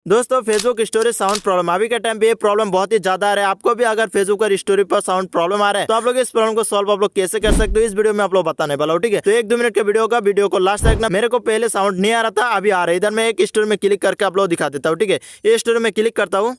दोस्तों Facebook storage sound problem, अभी के टाइम पे ये प्रॉब्लम बहुत ही ज्यादा आ रहा है। आपको भी अगर फेसबुक और स्टोरी पर साउंड प्रॉब्लम आ रहा है तो आप लोग इस प्रॉब्लम को सॉल्व आप लोग कैसे कर सकते हो इस वीडियो में आप लोग बताने वाला हूं। ठीक है, तो 1-2 मिनट के वीडियो को लास्ट तक देखना। मेरे को पहले साउंड नहीं आ रहा था, अभी आ रहा है। इधर मैं एक स्टोरी में क्लिक करके आप लोग दिखा देता हूँ। ठीक है, ये स्टोरी में क्लिक करता हूँ,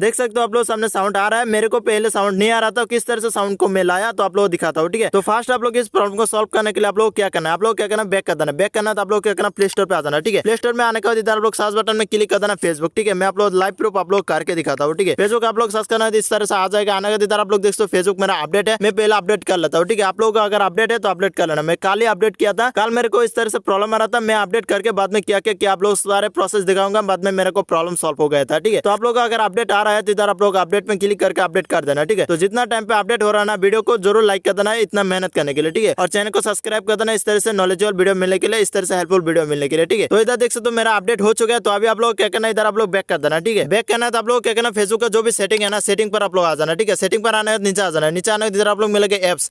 देख सकते हो आप लोग सामने साउंड आ रहा है। मेरे को पहले साउंड नहीं आ रहा था, किस तरह से साउंड को मैं लाया तो आप लोग दिखाता हूँ। ठीक है, तो फर्स्ट आप लोग इस प्रॉब्लम को सॉल्व करने के लिए आप लोग क्या करना है, आप लोग क्या करना, बैक कर देना। बैक करना तो आप लोग क्या करना, प्ले स्टोर पे आ जाना। ठीक है, प्ले स्टोर में आने के बाद इधर आप लोग सर्च बटन में क्लिक कर देना फेसबुक। ठीक है, मैं आप लोग लाइव प्रूफ आप लोग करके दिखाता हूँ। ठीक है, फेसबुक आप लोग सर्च करना है इस तरह से आ जाएगा। आने के इधर आप लोग देख सकते हो फेसबुक मेरा अपडेट है, मैं पहले अपडेट कर लेता हूँ। ठीक है, आप लोग अगर अपडेट है तो अपडेट कर लेना। मैं कल ही अपडेट किया था, कल मेरे को इस तरह से प्रॉब्लम आ रहा था। मैं अपडेट करके बाद में क्या आप लोग सारे प्रोसेस दिखाऊंगा, बाद में मेरे को प्रॉब्लम सॉल्व हो गया था। ठीक है, तो आप लोग अगर अपडेट आ रहा है तो इधर आप लोग अपडेट में क्लिक करके अपडेट कर देना। ठीक है, तो जितना टाइम पे अपडेट हो रहा है ना, वीडियो को जरूर लाइक कर देना है इतना मेहनत करने के लिए। ठीक है, और चैनल को सब्सक्राइब कर देना इस तरह से नॉलेजेबल वीडियो मिलने के लिए, इस तरह से हेल्पफुल वीडियो मिलने के लिए। ठीक है, तो इधर देख सकते हो मेरा अपडेट हो चुका है। तो अभी आप लोग क्या करना, इधर आप लोग बैक कर देना। ठीक है, बैक करना है तो आप लोग क्या करना, फेसबुक का जो भी सेटिंग है ना, सेटिंग पर आप लोग आ जाना। ठीक है, सेटिंग पर आने नीचे आ जाना। नीचे आने इधर आप लोग मिलेगा एप्स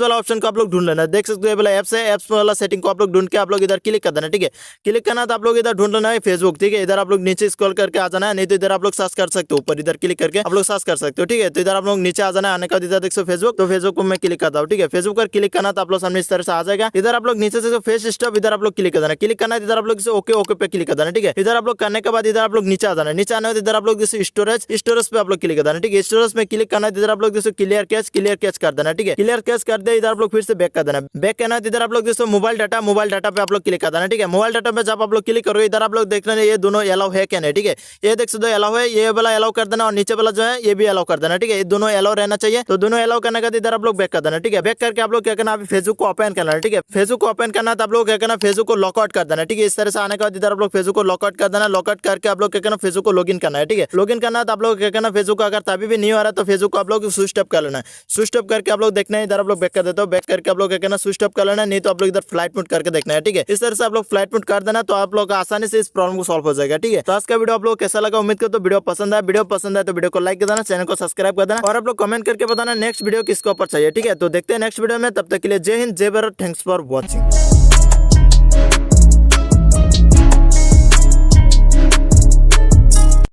वाला ऑप्शन को आप लोग ढूंढ लेना। देख सकते हो ये वाला एप्स है, एप्स वाला सेटिंग को आप लोग ढूंढ के आप लोग इधर क्लिक कर देना। ठीक है, क्लिक करना तो आप लोग इधर ढूंढ लेना है फेसबुक। ठीक है, इधर आप लोग नीचे स्क्रॉल करके आ जाना है, नहीं तो इधर आप लोग सर्च कर सकते हो, ऊपर इधर क्लिक करके आप लोग सर्च कर सकते हो। ठीक है, तो इधर आप लोग नीचे आ जाना है। आने का इधर देख सकते हो फेसबुक, तो फेसबुक को मैं क्लिक करता हूँ। ठीक है, फेसबुक पर क्लिक करना तो आप लोग सामने इस तरह से आ जाएगा। इधर आप लोग नीचे से फेस स्टॉप इधर आप लोग क्लिक कर देना। क्लिक करना इधर आप लोग ओके ओके पे क्लिक कर देना। ठीक है, इधर आप लोग करने के बाद इधर आप लोग नीचे आ जाना। नीचे आने इधर आप लोग स्टोरेज पे आप लोग क्लिक कर देना। ठीक है, स्टोरेज में क्लिक करना इधर आप लोग क्लियर कैच कर देना। ठीक है, क्लियर कैच कर दे इधर आप लोग फिर से बैक कर देना। बैक करना इधर आप लोग मोबाइल डाटा पे आप लोग क्लिक कर देना। ठीक है, मोबाइल डाटा पे जब आप लोग क्लिक करोगे इधर आप लोग देखना ये दोनों अलाउ है क्या नहीं। ठीक है, ये देख सकते हो अलाउ है, ये वाला अलाउ कर देना और नीचे वाला जो है ये भी अलाउ कर देना। ठीक है, ये दोनों अलाउ रहना चाहिए। तो दोनों अलाउ करने का इधर आप लोग बैक कर देना। ठीक है, बैक करके आप लोग क्या करना, अभी फेसबुक को ओपन करना है। ठीक है, फेसबुक को ओपन करना तो आप लोग क्या करना, फेसबुक को लॉकआउट कर देना। ठीक है, इस तरह से आने के बाद इधर आप लोग फेसबुक को लॉकआउट कर देना। लॉकआउट करके आप लोग क्या करना, फेसबुक को लॉगिन करना है। ठीक है, लॉगिन करना तो आप लोग क्या करना, फेसबुक को अगर तभी भी नहीं हो रहा तो फेसबुक को आप लोग स्विच ऑफ कर लेना है। स्विच ऑफ करके आप लोग देखना है, इधर आप लोग बैक कर देते हो। बैक करके आप लोग क्या करना, स्विच ऑफ कर लेना, नहीं तो आप लोग इधर फ्लाइट मोड करके देखना है। ठीक है, इस तरह से आप लोग फ्लाइट मोड कर देना तो आप लोग आसानी से इस प्रॉब्लम को सॉल्व हो जाएगा। ठीक है, तो आज का वीडियो आप लोग कैसा लगा, उम्मीद करते हो वीडियो पसंद आया। वीडियो पसंद आए तो वीडियो को लाइक कर देना, चैनल को सब्सक्राइब कर देना और आप लोग कमेंट करके बताना नेक्स्ट वीडियो किसके ऊपर चाहिए। ठीक है, तो देखते हैं नेक्स्ट वीडियो में, तब तक के लिए जय हिंद, जय भारत, थैंक्स फॉर वॉचिंग।